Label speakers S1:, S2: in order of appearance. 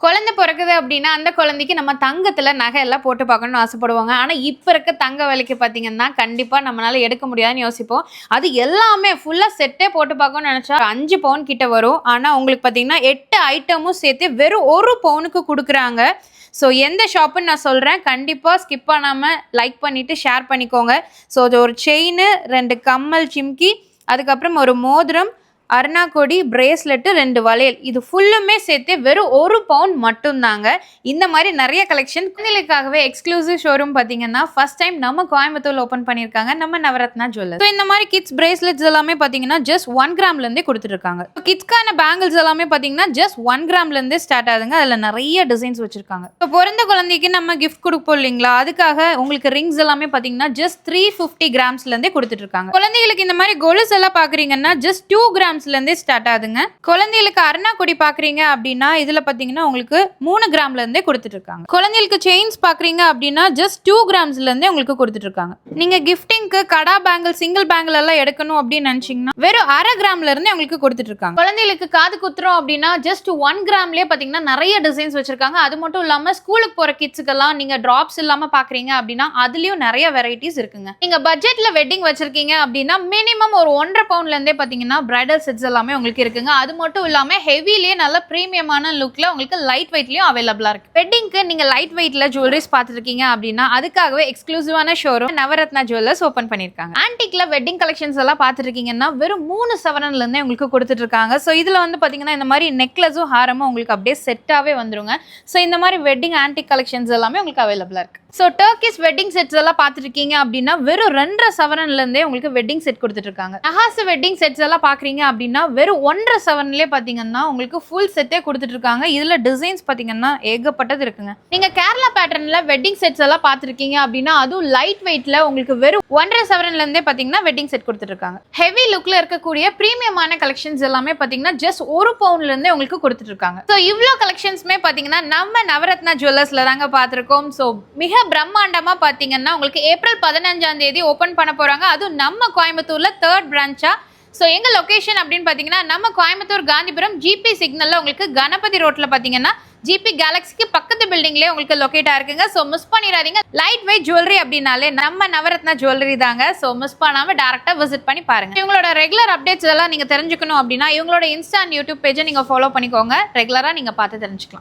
S1: குழந்தை பிறக்குது அப்படின்னா, அந்த குழந்தைக்கு நம்ம தங்கத்துல நகை எல்லாம் போட்டு பார்க்கணும்னு ஆசைப்படுவாங்க. ஆனா, இப்ப இருக்க தங்க விலைக்கு பார்த்தீங்கன்னா, கண்டிப்பா நம்மனால எடுக்க முடியாதுன்னு யோசிப்போம். அது எல்லாமே ஃபுல்லா செட்டே போட்டு பார்க்கணும்னு நெனச்சா 5 பவுன் கிட்ட வரும். ஆனா, உங்களுக்கு பார்த்தீங்கன்னா 8 ஐட்டமும் சேர்த்து வெறும் 1 பவுனுக்கு குடுக்குறாங்க. ஸோ எந்த ஷாப்புன்னு நான் சொல்றேன். கண்டிப்பா ஸ்கிப் பண்ணாம லைக் பண்ணிட்டு ஷேர் பண்ணிக்கோங்க. ஸோ அது ஒரு செயினு, 2 கம்மல், ஜிம்கி, அதுக்கப்புறம் ஒரு மோதிரம், அருணா கொடி, பிரேஸ்லெட், 2 வளையல். இது ஃபுல்லுமே சேர்த்து வெறும் 1 பவுண்ட் மட்டும் தாங்க. இந்த மாதிரி நிறைய கலெக்ஷன் குழந்தைகளுக்காகவே எக்ஸ்க்ளூசிவ் ஷோரூம் பார்த்தீங்கன்னா ஃபர்ஸ்ட் டைம் நம்ம கோயம்புத்தூர்ல ஓப்பன் பண்ணியிருக்காங்க நம்ம நவரத்னா ஜுவல்லர்ஸ். ஸோ இந்த மாதிரி கிட்ஸ் பிரேஸ்லெட்ஸ் எல்லாமே பார்த்தீங்கன்னா ஜஸ்ட் 1 கிராம்ல இருந்தே கொடுத்துட்டு இருக்காங்க. கிட்ஸ்க்கான பேங்கிள்ஸ் எல்லாமே பார்த்தீங்கன்னா ஜஸ்ட் 1 கிராம்ல இருந்தே ஸ்டார்ட் ஆகுதுங்க. அதுல நிறைய டிசைன்ஸ் வச்சிருக்காங்க. இப்போ பிறந்த குழந்தைக்கு நம்ம கிஃப்ட் கொடுப்போம் இல்லைங்களா, அதுக்காக உங்களுக்கு ரிங்ஸ் எல்லாமே பார்த்தீங்கன்னா ஜஸ்ட் 350 கிராம்ஸ்ல இருந்தே கொடுத்துட்டு இருக்காங்க. குழந்தைகளுக்கு இந்த மாதிரி கொலுஸ் எல்லாம் பாக்குறீங்கன்னா ஜஸ்ட் 2 கிராம்ஸ்ல இருந்தே ஸ்டார்ட் ஆகுதுங்க. குழந்தைகளுக்கு அருணா கொடி பாக்குறீங்க அப்படின்னா இதுல பாத்தீங்கன்னா உங்களுக்கு 3 கிராம்ல இருந்தே கொடுத்துட்டு இருக்காங்க. குழந்தைகளுக்கு செயின்ஸ் பாக்குறீங்க அப்படின்னா ஜஸ்ட் 2 கிராம்ஸ்ல இருந்தே உங்களுக்கு கொடுத்துட்டு இருக்காங்க. நீங்க கிஃப்டிங்க்கு கடா பேங்கிள், சிங்கிள் பேங்கிள் எல்லாம் எடுக்கணும் அப்படின்னு நினைச்சீங்கன்னா வெறும் 1/2 கிராம்ல இருந்தே உங்களுக்கு கொடுத்துட்டு இருக்காங்க. குழந்தைகளுக்கு காது குத்துறோம் அப்படின்னா ஜஸ்ட் 1 கிராம்லயே பாத்தீங்கன்னா நிறைய டிசைன்ஸ் வச்சிருக்காங்க. அது மட்டும் இல்லாம ஸ்கூலுக்கு போற கிட்ஸுக்கெல்லாம் நீங்க டிராப்ஸ் இல்லாம பாக்குறீங்க அப்படின்னா அதுலயும் நிறைய வெரைட்டிஸ் இருக்குங்க. நீங்க பட்ஜெட்ல வெட்டிங் வச்சிருக்கீங்க அப்படின்னா மினிமம் ஒரு 1.5 பவுண்ட்ல இருந்தே பாத்தீங்கன்னா பிரைடல் செட்ஸ் எல்லாமே உங்களுக்கு இருக்குங்க. அது மட்டும் இல்லாம ஹெவிலியே நல்ல பிரீமியமான லுக்ல உங்களுக்கு லைட் வெயிட்லயும் அவைலபிளா இருக்கு. வெட்டிங்க்கு நீங்க லைட் வெயிட்ல ஜுவல்லரிஸ் பார்த்துருக்கீங்க அப்படின்னா அதுக்காகவே எக்ஸ்க்ளூசிவான ஷோரூம் நவரத்னா ஜுவல்லர்ஸ் ஓபன் பண்ணிருக்காங்க. ஆன்டிக்ல வெட்டிங் கலெக்ஷன்ஸ் எல்லாம் பார்த்துருக்கீங்கன்னா வெறும் 3 சவரன்ல இருந்தே உங்களுக்கு கொடுத்துட்டு இருக்காங்க. ஸோ இதுல வந்து பாத்தீங்கன்னா இந்த மாதிரி நெக்லஸும் ஹாரமும் உங்களுக்கு அப்படியே செட்டாவே வந்துருங்க. ஸோ இந்த மாதிரி வெட்டிங் ஆன்டிக் கலெக்ஷன்ஸ் எல்லாமே உங்களுக்கு அவைலபிளா இருக்கு. ஸோ டர்க்கிஷ் வெட்டிங் செட்ஸ் எல்லாம் பார்த்துருக்கீங்க அப்படின்னா வெறும் 2.5 சவரன்ல இருந்தே உங்களுக்கு வெட்டிங் செட் கொடுத்துட்டு இருக்காங்க. நஹாஸ் வெட்டிங் செட்ஸ் எல்லாம் பாக்குறீங்க அப்படின்னா வெறும் 1.5 சவரன்லயே பாத்தீங்கன்னா உங்களுக்கு ஃபுல் செட்டே கொடுத்துட்டு இருக்காங்க. இதுல டிசைன்ஸ் பாத்தீங்கன்னா ஏகப்பட்டது இருக்குங்க. நீங்க கேரளா பேட்டர்ன்ல வெட்டிங் செட்ஸ் எல்லாம் பார்த்துருக்கீங்க அப்படின்னா அதுவும் லைட் வெயிட்ல உங்களுக்கு வெறும் 1.5 சவரன்ல இருந்தே பாத்தீங்கன்னா வெட்டிங் செட் கொடுத்துட்டு இருக்காங்க. ஹெவி லுக்ல இருக்கக்கூடிய பிரீமியமான கலெக்ஷன்ஸ் எல்லாமே பாத்தீங்கன்னா ஜஸ்ட் 1 பவுண்ட்ல இருந்தே உங்களுக்கு கொடுத்துட்டு இருக்காங்க. ஸோ இவ்வளோ கலெக்ஷன்ஸ்மே பாத்தீங்கன்னா நம்ம நவரத்னா ஜுவல்லர்ஸ்ல தாங்க பார்த்திருக்கோம். ஸோ மிக பிரம்மாண்டமா பாத்தீங்கன்னா உங்களுக்கு ஏப்ரல் 15ஆம் தேதி ஓபன் பண்ண போறாங்க. அதுவும் நம்ம கோயம்புத்தூர்ல 3rd பிரான்ச்சா. ஸோ எங்க லொகேஷன் அப்படின்னு பாத்தீங்கன்னா நம்ம கோயம்புத்தூர் காந்திபுரம் ஜிபி சிக்னல்ல உங்களுக்கு கணபதி ரோட்ல பாத்தீங்கன்னா ஜிபி கேலக்சிக்கு பக்கத்து பில்டிங்லேயே உங்களுக்கு லொகேட் ஆயிருக்குங்க. ஸோ மிஸ் பண்ணிடாதீங்க. லைட் வெயிட் ஜுவல்லரி அப்படின்னாலே நம்ம நவரத்னா ஜுவல்லரி தாங்க. ஸோ மிஸ் பண்ணாம டேரக்டா விசிட் பண்ணி பாருங்க. இவங்களோட ரெகுலர் அப்டேட்ஸ் எல்லாம் நீங்க தெரிஞ்சுக்கணும் அப்படின்னா இவங்களோட இன்ஸ்டா அண்ட் யூடியூப் பேஜை நீங்க ஃபாலோ பண்ணிக்கோங்க. ரெகுலரா நீங்க பார்த்து தெரிஞ்சுக்கலாம்.